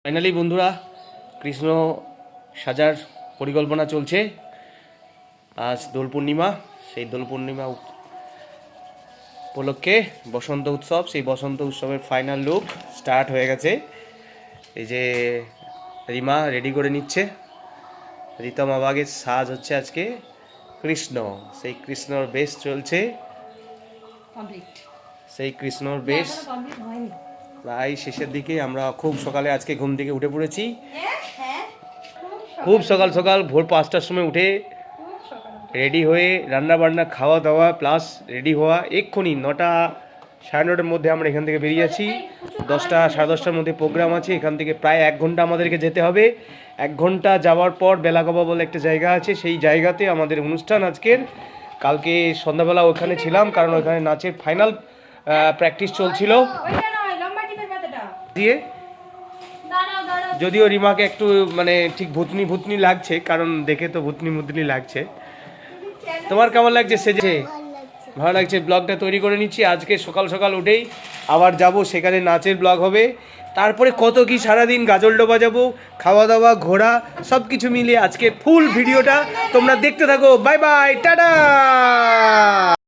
Finally বন্ধুরা কৃষ্ণ সাজার পরিকল্পনা চলছে। আজ দোল পূর্ণিমা, সেই দোল পূর্ণিমা উপলক্ষে বসন্ত উৎসব, সেই বসন্ত উৎসবের ফাইনাল লুক স্টার্ট হয়ে গেছে। এই যে রিমা রেডি করে নিচ্ছে। রীতম আবাগের সাজ হচ্ছে আজকে কৃষ্ণ, সেই কৃষ্ণর বেশ চলছে। সেই কৃষ্ণর বেশ প্রায় শেষের দিকে। আমরা খুব সকালে আজকে ঘুম থেকে উঠে পড়েছি, খুব সকাল সকাল ভোর 5টার সময় উঠে রেডি হয়ে রান্না বান্না খাওয়া দাওয়া প্লাস রেডি হওয়া। এক্ষুনি 9টা সাড়ে 9টার মধ্যে আমরা এখান থেকে বেরিয়ে যাচ্ছি। 10টা সাড়ে 10টার মধ্যে প্রোগ্রাম আছে। এখান থেকে প্রায় 1 ঘন্টা আমাদেরকে যেতে হবে। 1 ঘন্টা যাওয়ার পর বেলাগবা বলে একটা জায়গা আছে, সেই জায়গাতে আমাদের অনুষ্ঠান আজকের। কালকে সন্ধ্যাবেলা ওখানে ছিলাম, কারণ ওখানে নাচের ফাইনাল প্র্যাকটিস চলছিল। দিয়ে যদিও রিমাকে একটু মানে ঠিক ভূতনি ভূতনি লাগছে, কারণ দেখে তো ভূতনি ভূতনি লাগছে। তোমার কেমন লাগছে সেজে? ভালো লাগছে। ব্লগটা তৈরি করে নিচ্ছি। আজকে সকাল সকাল উঠেই আবার যাব, সেখানে নাচের ব্লগ হবে। তারপরে কত কি সারাদিন গাজলডো বাজাবো, খাওয়া দাওয়া ঘোরা সব কিছু মিলিয়ে আজকে ফুল ভিডিওটা তোমরা দেখতে থাকো। Bye bye, tata.